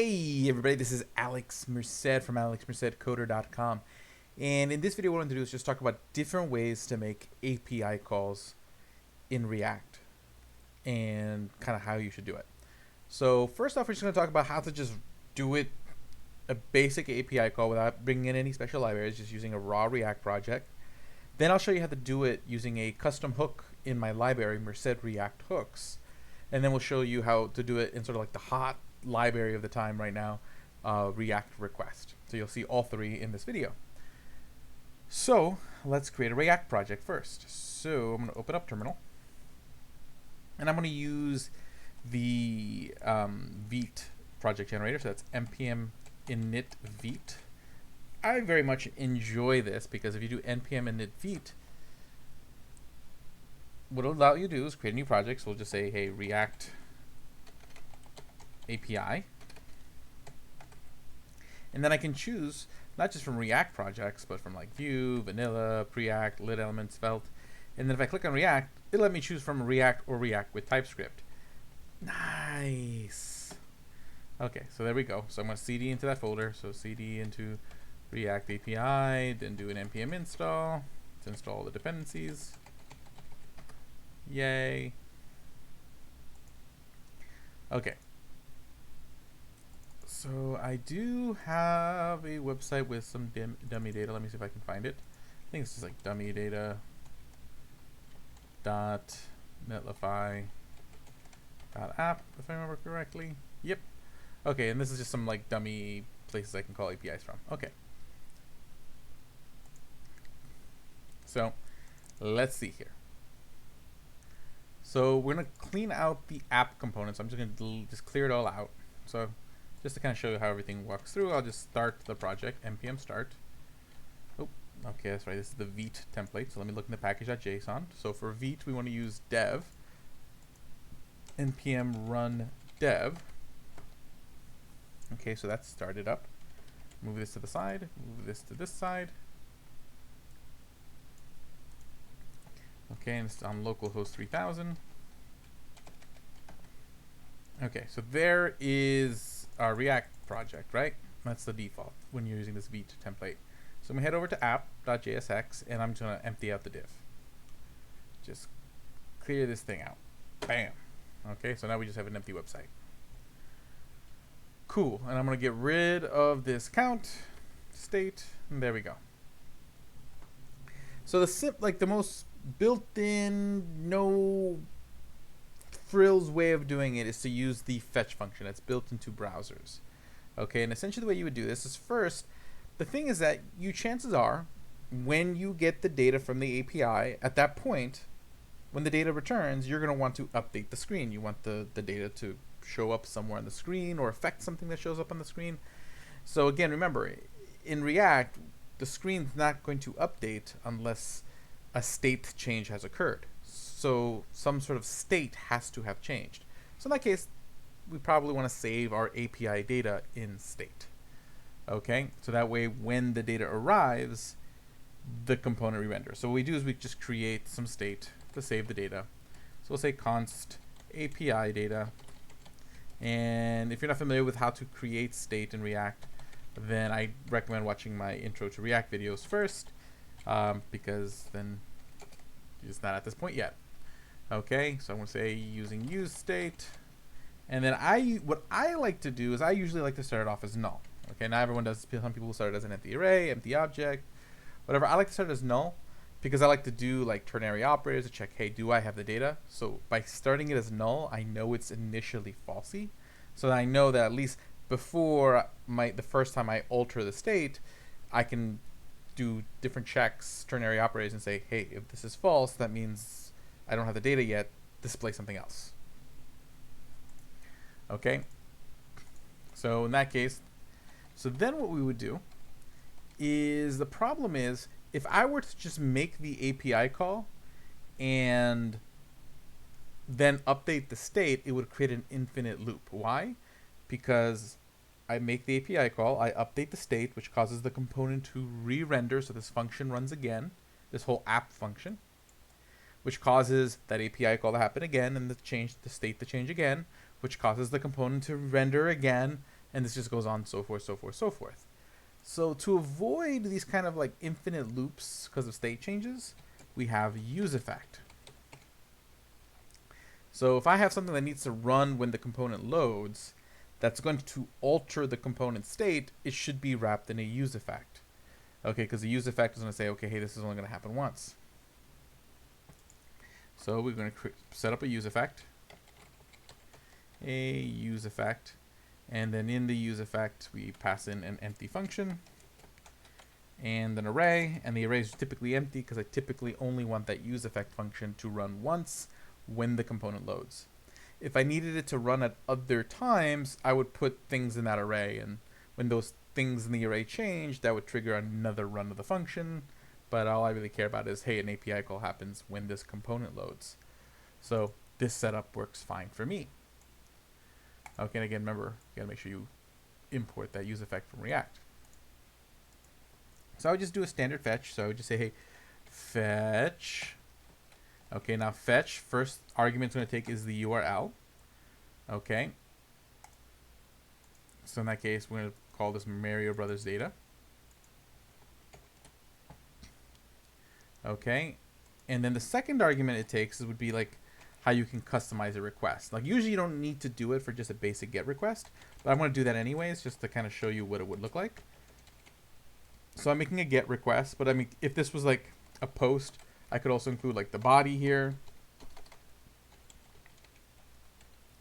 Hey everybody, this is Alex Merced from alexmercedcoder.com, and in this video what I want to do is just talk about different ways to make API calls in React and kind of how you should do it. So first off, we're just going to talk about how to just do it, a basic API call without bringing in any special libraries, just using a raw React project. Then I'll show you how to do it using a custom hook in my library, Merced React Hooks, and then we'll show you how to do it in sort of like the hot library of the time right now, React request. So you'll see all three in this video. So let's create a React project first. So I'm going to open up Terminal, and I'm going to use the Vite project generator. So that's npm init Vite. I very much enjoy this because if you do npm init Vite, what it'll allow you to do is create a new project. So we'll just say, hey, React API. And then I can choose not just from React projects, but from like Vue, Vanilla, Preact, Lit Elements, Svelte. And then if I click on React, it'll let me choose from React or React with TypeScript. Nice. Okay, so there we go. So I'm going to cd into that folder. So cd into React API, then do an npm install to install the dependencies. Yay. Okay. So I do have a website with some dummy data. Let me see if I can find it. I think it's just like dummy data dot netlify dot app, if I remember correctly. Yep. Okay, and this is just some like dummy places I can call APIs from. Okay. So let's see here. So we're gonna clean out the app components. I'm just gonna just clear it all out. So just to kind of show you how everything walks through, I'll just start the project, npm start. Oh, okay, that's right. This is the Vite template. So let me look in the package.json. So for Vite, we want to use dev, npm run dev. Okay, so that's started up. Move this to the side, move this to this side. Okay, and it's on localhost 3000. Okay, so there is our React project, right? That's the default when you're using this Vite template. So I'm gonna head over to app.jsx and I'm just gonna empty out the div. Just clear this thing out. Bam. Okay, so now we just have an empty website. Cool, and I'm gonna get rid of this count state, and there we go. So the most built-in, no frills way of doing it is to use the fetch function that's built into browsers. Okay, and essentially the way you would do this is first, the thing is that chances are, when you get the data from the API, at that point, when the data returns, you're going to want to update the screen. You want the data to show up somewhere on the screen or affect something that shows up on the screen. So again, remember, in React, the screen's not going to update unless a state change has occurred. So some sort of state has to have changed. So in that case, we probably want to save our API data in state. Okay, so that way when the data arrives, the component re-renders. So what we do is we just create some state to save the data. So we'll say const API data. And if you're not familiar with how to create state in React, then I recommend watching my intro to React videos first, because then it's not at this point yet. Okay, so I'm going to say using useState, and then what I like to do is I usually like to start it off as null. Okay, not everyone does. Some people start it as an empty array, empty object, whatever. I like to start it as null because I like to do like ternary operators to check, hey, do I have the data? So by starting it as null, I know it's initially falsy, so that I know that at least before the first time I alter the state, I can do different checks, ternary operators, and say, hey, if this is false, that means I don't have the data yet, display something else. Okay, so in that case, so then what we would do is, the problem is, if I were to just make the API call and then update the state, it would create an infinite loop. Why? Because I make the API call, I update the state, which causes the component to re-render, so this function runs again, this whole app function, which causes that API call to happen again and the state to change again, which causes the component to render again, And this just goes on, so forth, so forth, so forth. So to avoid these kind of like infinite loops because of state changes, we have useEffect. So if I have something that needs to run when the component loads, that's going to alter the component state, it should be wrapped in a useEffect. Okay, because the useEffect is going to say, okay, hey, this is only going to happen once. So we're going to set up a useEffect, and then in the useEffect, we pass in an empty function and an array, and the array is typically empty because I typically only want that useEffect function to run once when the component loads. If I needed it to run at other times, I would put things in that array, and when those things in the array change, that would trigger another run of the function. But all I really care about is, hey, an API call happens when this component loads. So this setup works fine for me. Okay, and again, remember, you gotta make sure you import that useEffect from React. So I would just do a standard fetch. So I would just say, hey, fetch. Okay, now fetch, first argument it's going to take is the URL. Okay. So in that case, we're going to call this Mario Brothers data. Okay. And then the second argument it takes would be like how you can customize a request. Like usually you don't need to do it for just a basic GET request, but I'm going to do that anyways just to kind of show you what it would look like. So I'm making a GET request, but I mean, if this was like a post, I could also include like the body here.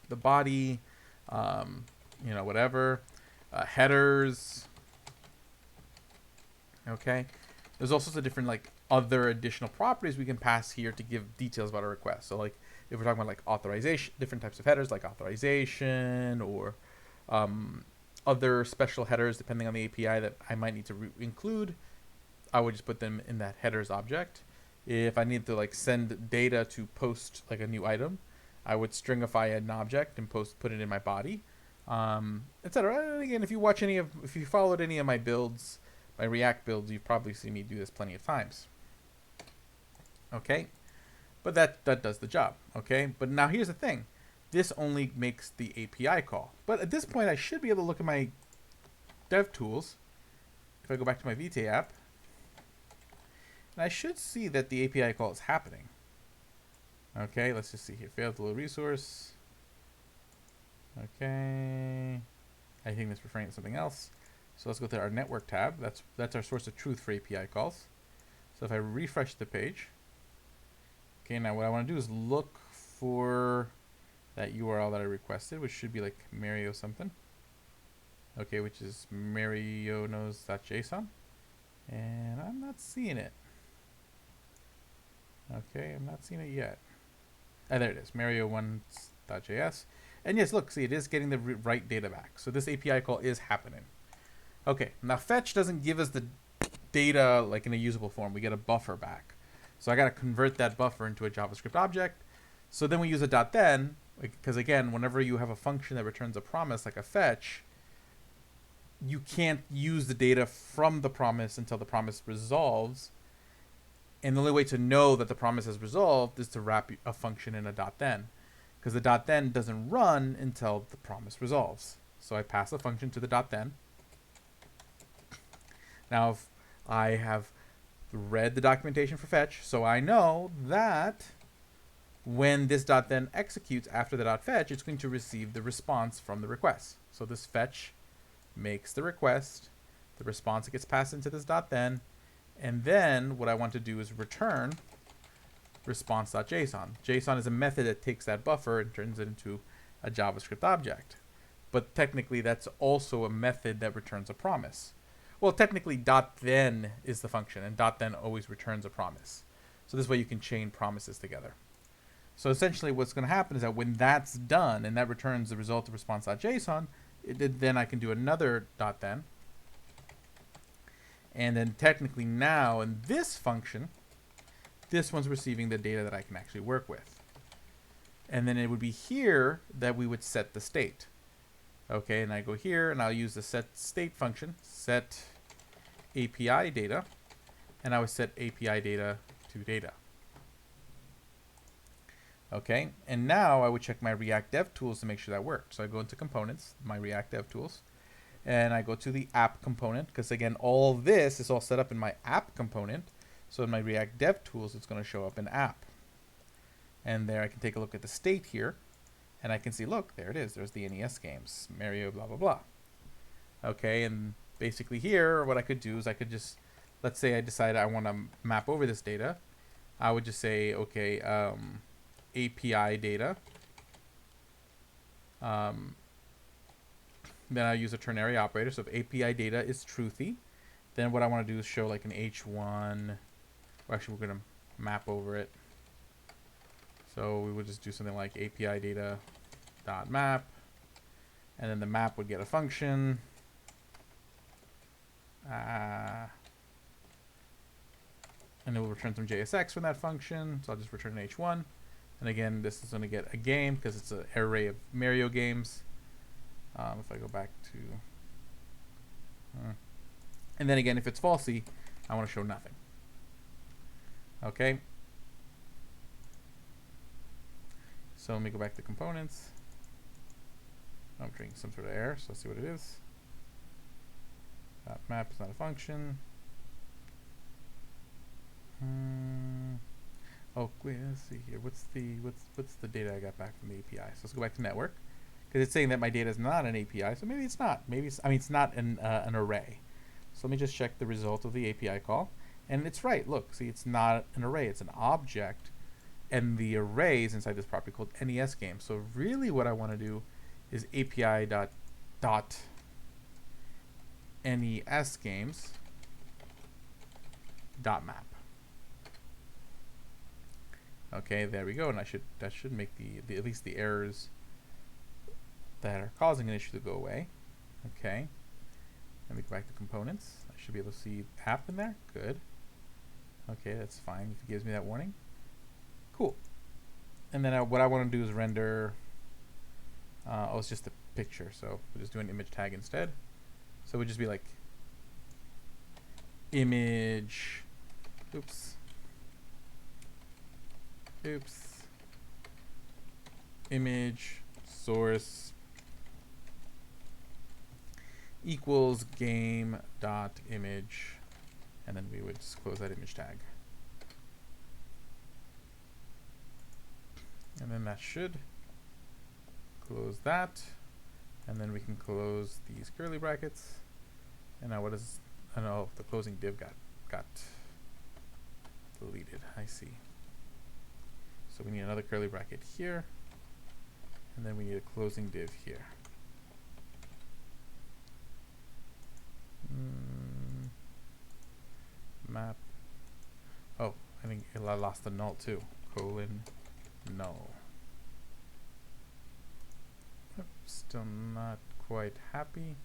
The body, you know, whatever. Headers. Okay. There's all sorts of different like other additional properties we can pass here to give details about a request. So like if we're talking about like authorization, different types of headers like authorization or other special headers depending on the API that I might need to include, I would just put them in that headers object. If I need to like send data to post like a new item, I would stringify an object and put it in my body, etc. And again, if you followed any of my builds, my React builds, you've probably seen me do this plenty of times. Okay, but that does the job. Okay, but now here's the thing. This only makes the API call. But at this point, I should be able to look at my dev tools. If I go back to my Vite app, and I should see that the API call is happening. Okay, let's just see here. Failed to load resource. Okay. I think that's referring to something else. So let's go to our network tab. That's our source of truth for API calls. So if I refresh the page, okay, now what I want to do is look for that URL that I requested, which should be like Mario something. Okay, which is marionos.json. And I'm not seeing it. Okay, I'm not seeing it yet. Ah, there it is, mario1.js. And yes, look, see, it is getting the right data back. So this API call is happening. Okay, now fetch doesn't give us the data like in a usable form. We get a buffer back. So I got to convert that buffer into a JavaScript object. So then we use a .then, because again, whenever you have a function that returns a promise like a fetch, you can't use the data from the promise until the promise resolves. And the only way to know that the promise has resolved is to wrap a function in a .then, because the .then doesn't run until the promise resolves. So I pass a function to the .then. Now, if I have read the documentation for fetch, so I know that when this .then executes after the .fetch, it's going to receive the response from the request. So this fetch makes the request, the response gets passed into this .then, and then what I want to do is return response.json. JSON is a method that takes that buffer and turns it into a JavaScript object. But technically, that's also a method that returns a promise. Well, technically, .then is the function, and .then always returns a promise. So this way you can chain promises together. So essentially what's going to happen is that when that's done and that returns the result of response.json, then I can do another .then. And then technically now in this function, this one's receiving the data that I can actually work with. And then it would be here that we would set the state. Okay, and I go here and I'll use the set state function, set API data, and I would set API data to data. Okay, and now I would check my React Dev Tools to make sure that worked. So I go into components, my React Dev Tools, and I go to the app component, because again, all this is all set up in my app component. So in my React Dev Tools, it's going to show up in app. And there I can take a look at the state here, and I can see, look, there it is. There's the NES games, Mario, blah, blah, blah. Okay, and basically here, what I could do is I could just, let's say I decide I want to map over this data. I would just say, okay, API data. Then I use a ternary operator. So if API data is truthy, then what I want to do is show like an H1. Or actually, we're going to map over it. So we would just do something like API data dot map, and then the map would get a function. And it will return some JSX from that function. So I'll just return an H1. And again, this is going to get a game because it's an array of Mario games. If I go back to... and then again, if it's falsy, I want to show nothing. Okay. So let me go back to components. I'm drinking some sort of error, so let's see what it is. Map is not a function. Oh, wait, let's see here. What's the data I got back from the API? So let's go back to network, because it's saying that my data is not an API. So maybe it's not. Maybe it's, I mean, it's not an array. So let me just check the result of the API call, and it's right. Look, see, it's not an array. It's an object, and the array is inside this property called NES game. So really, what I want to do is API dot NES games dot map. Okay, there we go, and that should make the at least the errors that are causing an issue to go away. Okay, let me go back to components. I should be able to see app in there. Good. Okay, that's fine if it gives me that warning. Cool. And then what I want to do is render. Oh, it's just a picture, so we'll just do an image tag instead. So it would just be like image. Oops. Image source equals game dot image, and then we would just close that image tag. And then that should close that, and then we can close these curly brackets. And now what is, I don't know if the closing div got deleted. I see. So we need another curly bracket here, and then we need a closing div here. Map. Oh, I think I lost the null too. Colon null. Still not quite happy.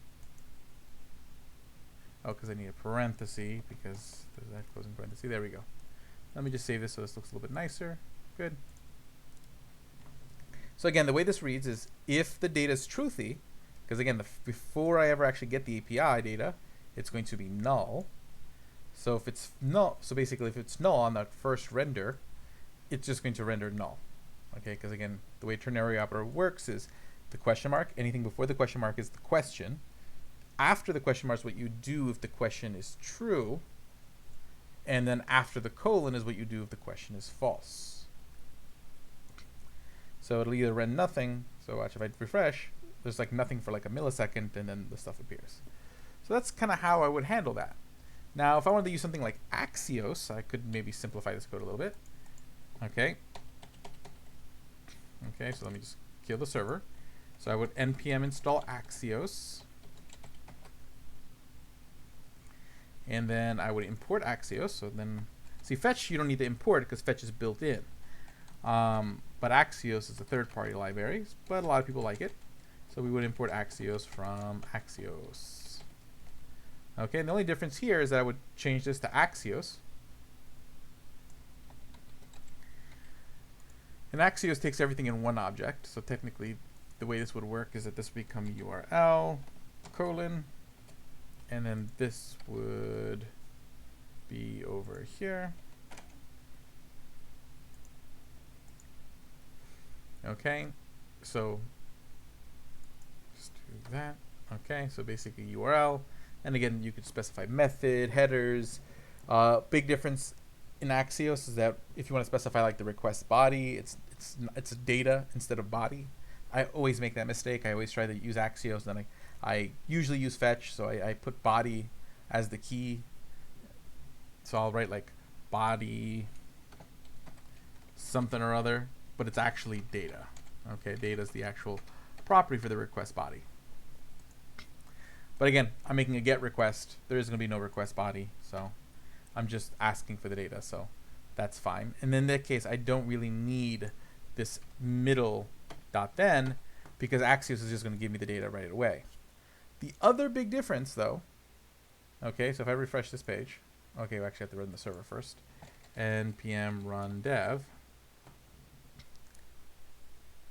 Oh, because I need a parenthesis, because there's that closing parenthesis. There we go. Let me just save this so this looks a little bit nicer. Good. So again, the way this reads is if the data is truthy, because again, before I ever actually get the API data, it's going to be null. So if it's null, so basically if it's null on that first render, it's just going to render null. Okay, because again, the way ternary operator works is the question mark, anything before the question mark is the question. After the question mark is what you do if the question is true, and then after the colon is what you do if the question is false. So it'll either render nothing, so watch if I refresh, there's like nothing for like a millisecond, and then the stuff appears. So that's kind of how I would handle that. Now, if I wanted to use something like Axios, I could maybe simplify this code a little bit. Okay. Okay, so let me just kill the server. So I would npm install Axios. And then I would import Axios. So then, see, fetch you don't need to import because fetch is built in. But Axios is a third-party library, but a lot of people like it. So we would import Axios from Axios. Okay, and the only difference here is that I would change this to Axios. And Axios takes everything in one object. So technically, the way this would work is that this would become URL, colon, and then this would be over here. Okay, so let's do that. Okay, so basically URL, and again you could specify method, headers. Big difference in Axios is that if you want to specify like the request body, it's data instead of body. I always make that mistake. I always try to use Axios, and then I usually use fetch, so I put body as the key. So I'll write like body something or other, but it's actually data. Okay, data is the actual property for the request body. But again, I'm making a GET request. There is going to be no request body, so I'm just asking for the data, so that's fine. And in that case, I don't really need this middle dot then, because Axios is just going to give me the data right away. The other big difference, though, okay, so if I refresh this page, okay, we actually have to run the server first. npm run dev.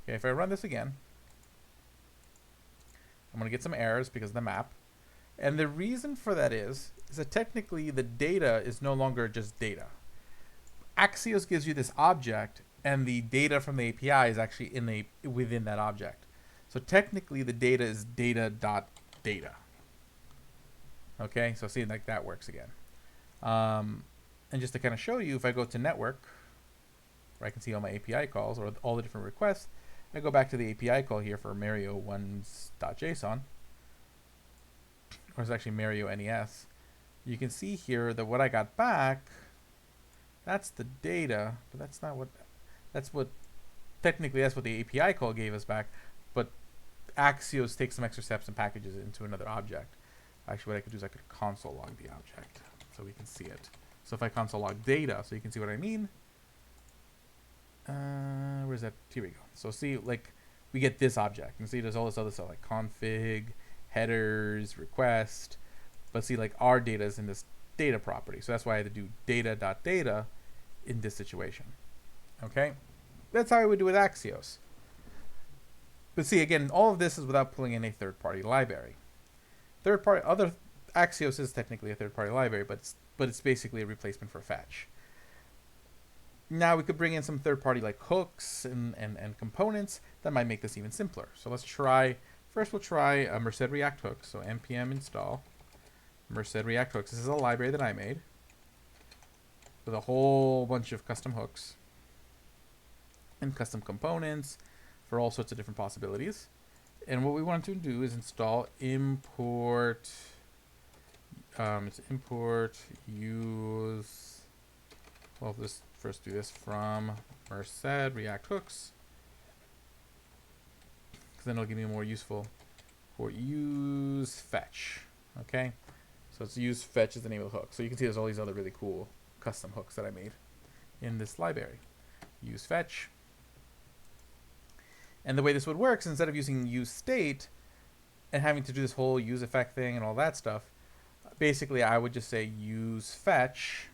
Okay, if I run this again, I'm going to get some errors because of the map. And the reason for that is that technically the data is no longer just data. Axios gives you this object, and the data from the API is actually within that object. So technically the data is data.data. Okay, so see, like that works again. And just to kind of show you, if I go to network, where I can see all my API calls or all the different requests, I go back to the API call here for Mario1.json, or it's actually Mario NES. You can see here that what I got back, that's the data, but that's not what, technically that's what the API call gave us back, but Axios takes some extra steps and packages it into another object. Actually, what I could do is I could console log the object so we can see it. So if I console log data, so you can see what I mean. Where's that? Here we go. So see, like, we get this object. You can see there's all this other stuff like config, headers, request. But see, like, our data is in this data property. So that's why I had to do data.data in this situation. Okay? That's how I would do with Axios. But see, again, all of this is without pulling in a third-party library. Other Axios is technically a third-party library, but it's basically a replacement for fetch. Now we could bring in some third-party like hooks and components that might make this even simpler. So let's try, first we'll try a Merced React hook. So npm install Merced React hooks. This is a library that I made with a whole bunch of custom hooks and custom components for all sorts of different possibilities. And what we want to do is install import, import use, well, let's first do this from Merced React hooks, because then it'll give me more useful for useFetch. Okay, so it's useFetch is the name of the hook. So you can see there's all these other really cool custom hooks that I made in this library. useFetch. And the way this would work is instead of using useState and having to do this whole useEffect thing and all that stuff, basically I would just say useFetch.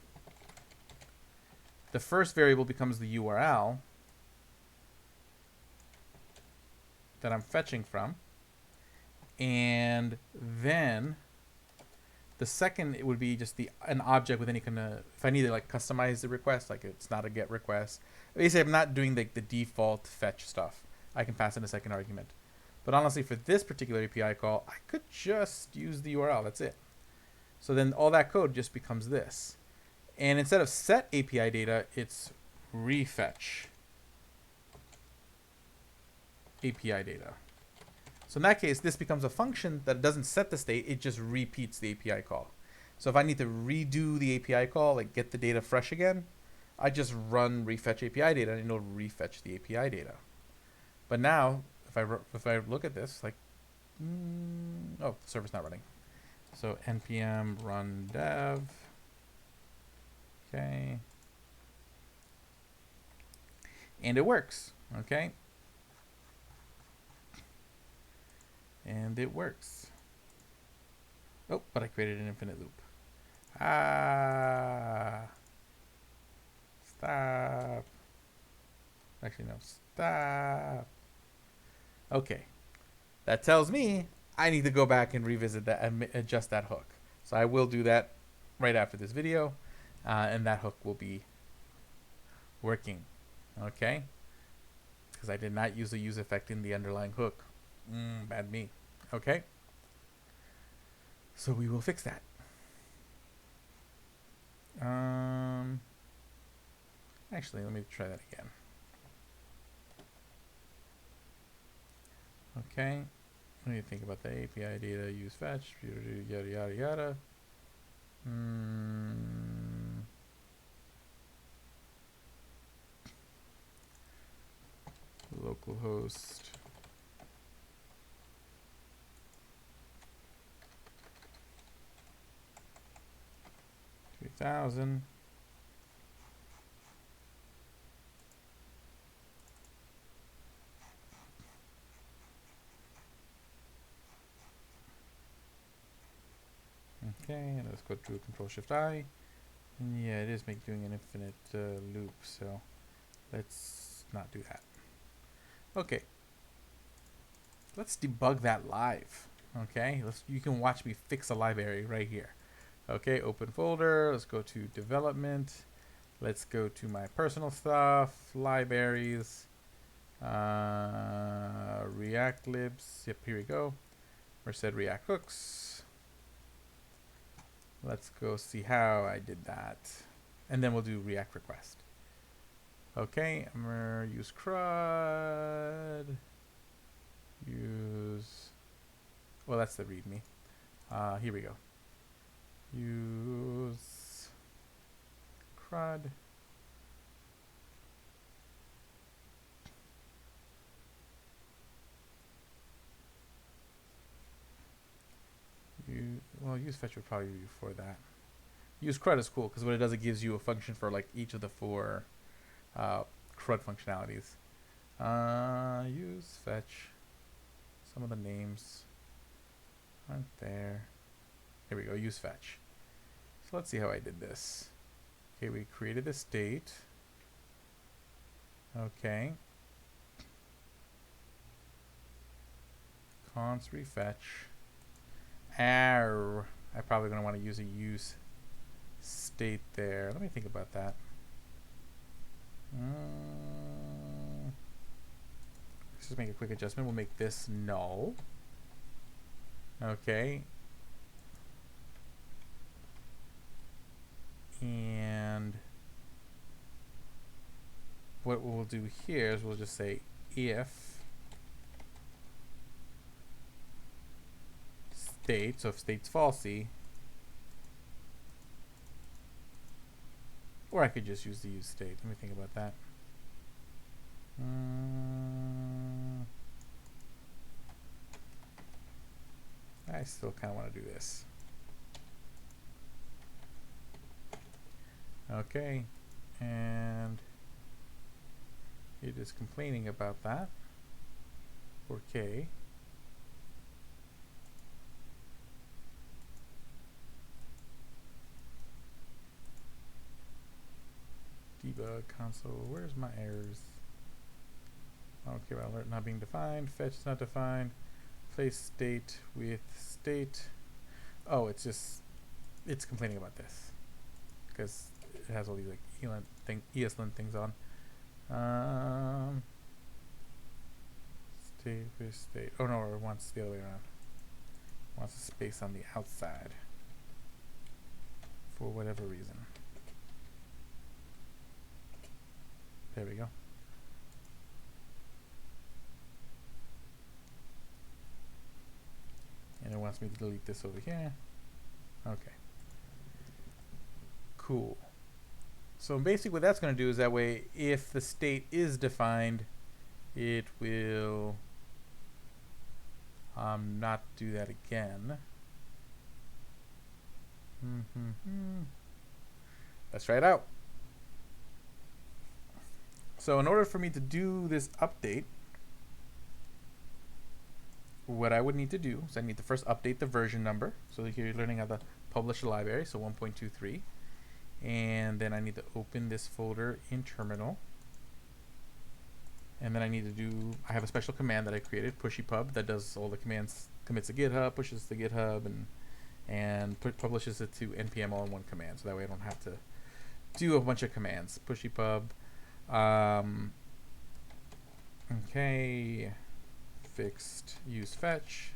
The first variable becomes the URL that I'm fetching from. And then the second, it would be just an object with any kind of, if I need to like customize the request, like it's not a GET request. Basically, I'm not doing the default fetch stuff. I can pass in a second argument. But honestly, for this particular API call, I could just use the URL. That's it. So then all that code just becomes this. And instead of set API data, it's refetch API data. So in that case, this becomes a function that doesn't set the state. It just repeats the API call. So if I need to redo the API call, like get the data fresh again, I just run refetch API data and it'll refetch the API data. But now, if I look at this, like, oh, the server's not running. So npm run dev. Okay. And it works. Okay. And it works. Oh, but I created an infinite loop. Ah. Stop. Actually, no. Stop. Okay. That tells me I need to go back and revisit that and adjust that hook. So I will do that right after this video. And that hook will be working. Okay. Because I did not use the useEffect in the underlying hook. Bad me. Okay. So we will fix that. Actually, let me try that again. Okay. What do you think about the API data, useFetch, yada yada yada? Localhost 3000. Okay, let's go to Control-Shift-I. And yeah, it is doing an infinite loop, so let's not do that. Okay, let's debug that live. Okay, you can watch me fix a library right here. Okay, open folder. Let's go to development. Let's go to my personal stuff, libraries, React libs. Yep, here we go. Merced React hooks. Let's go see how I did that. And then we'll do React request. Okay, I'm gonna use CRUD. Well, that's the README. Here we go. Use CRUD. useFetch would probably be for that. Use CRUD is cool because what it does, it gives you a function for like each of the 4 CRUD functionalities. useFetch. Some of the names aren't there. Here we go, useFetch. So let's see how I did this. Okay, we created a state. Okay. Const refetch. I'm probably going to want to use a use state there. Let me think about that. Let's just make a quick adjustment. We'll make this null. Okay. And what we'll do here is we'll just say if state, so if state's falsy, or I could just use the use state. Let me think about that. I still kind of want to do this. Okay, and it is complaining about that for K. Debug console, where's my errors? Okay, well, alert not being defined, fetch is not defined, place state with state. Oh, it's complaining about this because it has all these like ESLint things on. State with state. Oh no, it wants the other way around. It wants a space on the outside for whatever reason. There we go. And it wants me to delete this over here. Okay. Cool. So basically what that's going to do is that way if the state is defined, it will not do that again. Let's try it out. So in order for me to do this update, what I would need to do is I need to first update the version number. So here you're learning how to publish a library, so 1.23. And then I need to open this folder in terminal. And then I have a special command that I created, pushypub, that does all the commands, commits to GitHub, pushes to GitHub, and publishes it to npm all in one command. So that way I don't have to do a bunch of commands. Pushypub. Okay. Fixed useFetch.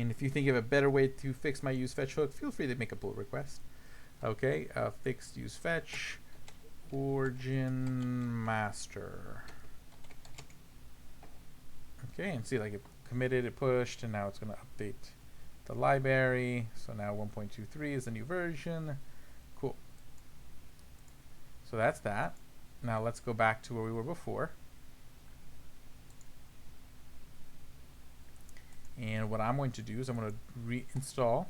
And if you think of a better way to fix my useFetch hook, feel free to make a pull request. Okay, fixed useFetch origin master. Okay, and see, like, it committed, it pushed, and now it's going to update the library. So now 1.23 is the new version. Cool. So that's that. Now let's go back to where we were before. And what I'm going to do is I'm going to reinstall.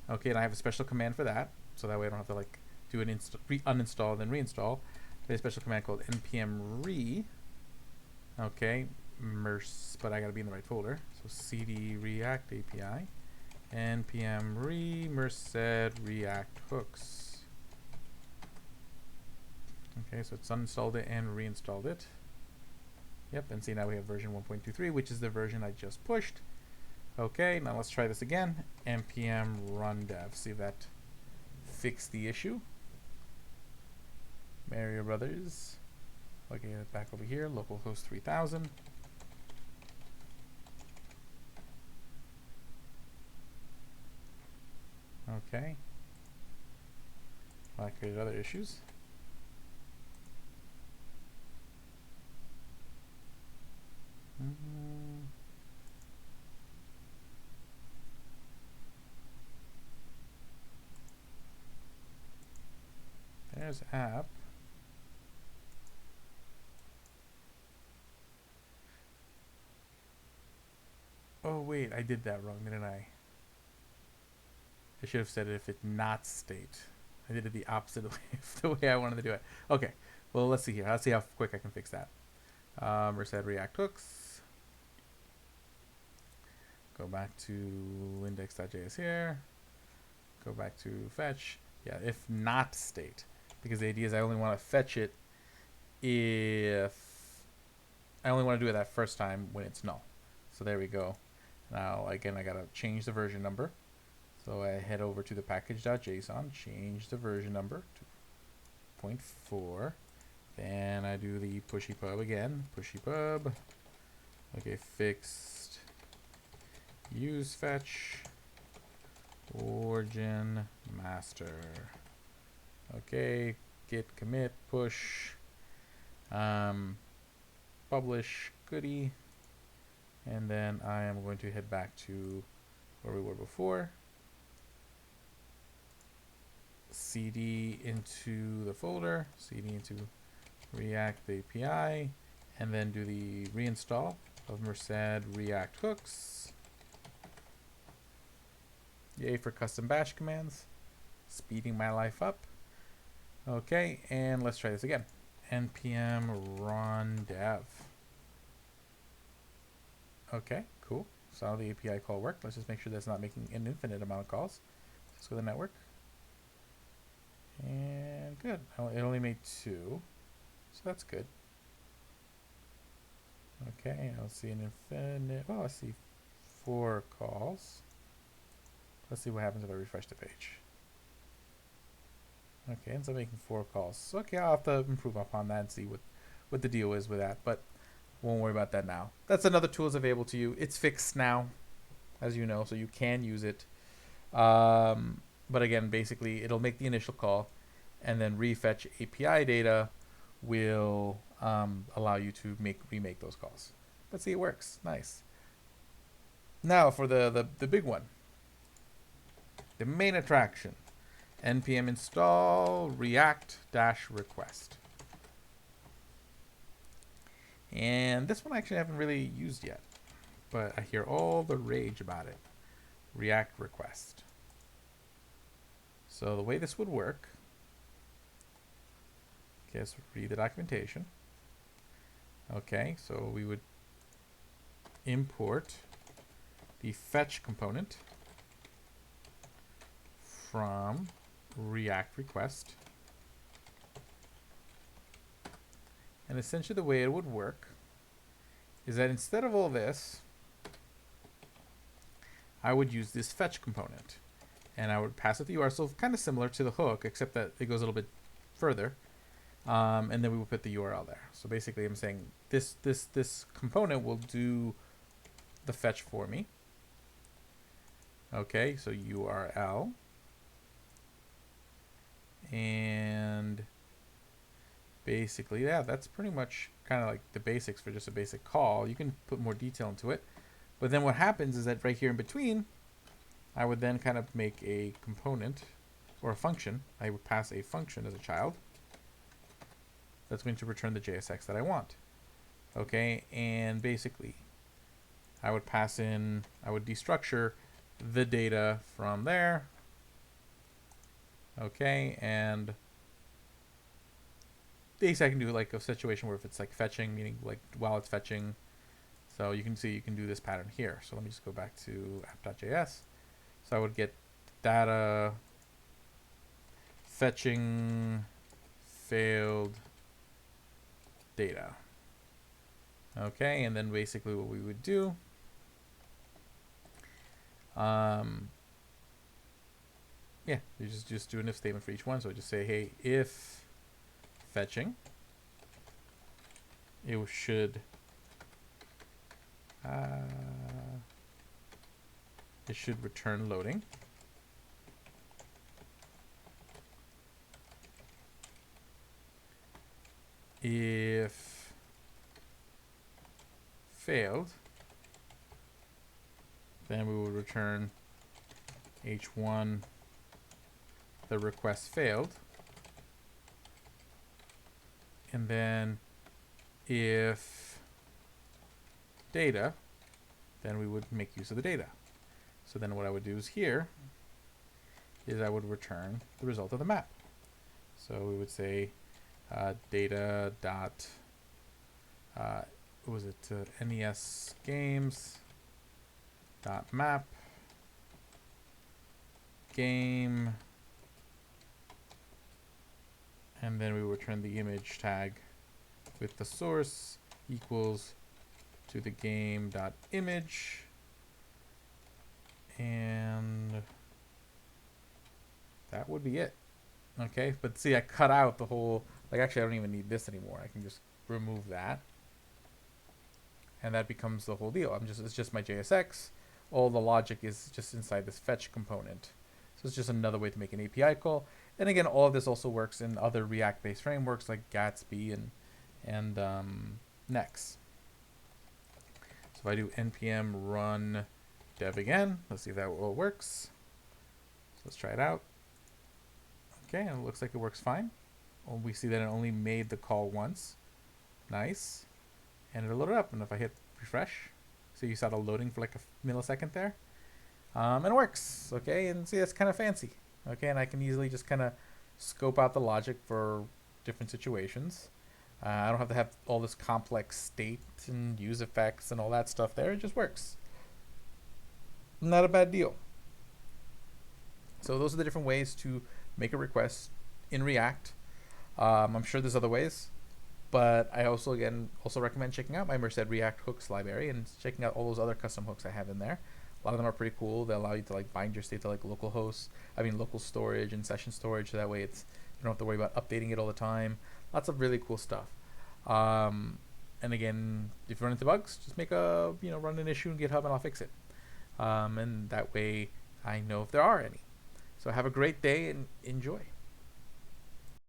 Okay, and I have a special command for that. So that way I don't have to like do an uninstall then reinstall. There's a special command called npm re. Okay, but I got to be in the right folder. So cd react API, npm re merced react hooks. Okay, so it's uninstalled it and reinstalled it. Yep, and see, now we have version 1.23, which is the version I just pushed. Okay, now let's try this again. npm run dev. See if that fixed the issue. Mario Brothers. Okay, back over here, localhost 3000. Okay. Well, I created other issues. There's app. Oh wait, I did that wrong, didn't I? I should have said it if it not state. I did it the opposite way, the way I wanted to do it. Okay, well let's see here. Let's see how quick I can fix that. Merced react hooks. Go back to index.js here. Go back to fetch. Yeah, if not state. Because the idea is I only want to fetch it if I only want to do it that first time when it's null. So there we go. Now again, I gotta change the version number. So I head over to the package.json, change the version number to 0.4. Then I do the pushy pub again, pushy pub. Okay, fixed useFetch origin master. Okay, git commit push, publish goodie, and then I am going to head back to where we were before. CD into the folder, CD into React API, and then do the reinstall of merced react hooks. Yay for custom bash commands, speeding my life up. Okay, and let's try this again. npm run dev. Okay, cool. So the API call worked. Let's just make sure that's not making an infinite amount of calls. Let's go to the network. And good. Oh, it only made 2. So that's good. Okay, I'll see an infinite. Oh, I see 4 calls. Let's see what happens if I refresh the page. Okay, ends up making 4 calls. Okay, I'll have to improve upon that and see what the deal is with that, but won't worry about that now. That's another tool that's available to you. It's fixed now, as you know, so you can use it. But again, basically, it'll make the initial call, and then refetch API data will allow you to remake those calls. But see, it works. Nice. Now for the big one, the main attraction. npm install react-request. And this one actually I haven't really used yet, but I hear all the rage about it. React request. So the way this would work, okay, let's read the documentation. Okay, so we would import the fetch component from React request. And essentially the way it would work is that instead of all this, I would use this fetch component. And I would pass it the URL, so kind of similar to the hook, except that it goes a little bit further. And then we will put the URL there. So basically I'm saying this component will do the fetch for me. Okay, so URL. And basically, yeah, that's pretty much kind of like the basics for just a basic call. You can put more detail into it. But then what happens is that right here in between, I would then kind of make a component or a function. I would pass a function as a child that's going to return the JSX that I want. Okay, and basically, I would pass in, I would destructure the data from there. Okay, and basically I can do like a situation where if it's like fetching, meaning like while it's fetching. So you can see you can do this pattern here. So let me just go back to app.js. So I would get data fetching failed data. Okay, and then basically what we would do, yeah, you just do an if statement for each one. So just say, hey, if fetching, it should return loading. If failed, then we will return h1 the request failed. And then if data, then we would make use of the data. So then what I would do is here is I would return the result of the map. So we would say data dot what was it, NES games dot map game, and then we return the image tag with the source equals to the game dot image, and that would be it. Okay, but see, I cut out the whole, like, actually I don't even need this anymore. I can just remove that, and that becomes the whole deal. It's just my JSX. All the logic is just inside this fetch component. So it's just another way to make an API call. And again, all of this also works in other React-based frameworks like Gatsby and Next. So if I do npm run dev again, let's see if that all works. So let's try it out. Okay, and it looks like it works fine. Well, we see that it only made the call once. Nice. And it'll load it up. And if I hit refresh, so you saw the loading for like a millisecond there. And it works. Okay, and see, that's kind of fancy. Okay, and I can easily just kind of scope out the logic for different situations. I don't have to have all this complex state and use effects and all that stuff there. It just works. Not a bad deal. So those are the different ways to make a request in React. I'm sure there's other ways, but I also recommend checking out my Merced React hooks library and checking out all those other custom hooks I have in there. A lot of them are pretty cool. They allow you to like bind your state to like local storage and session storage. So that way you don't have to worry about updating it all the time. Lots of really cool stuff. And again, if you run into bugs, just make run an issue in GitHub and I'll fix it. And that way I know if there are any. So have a great day and enjoy.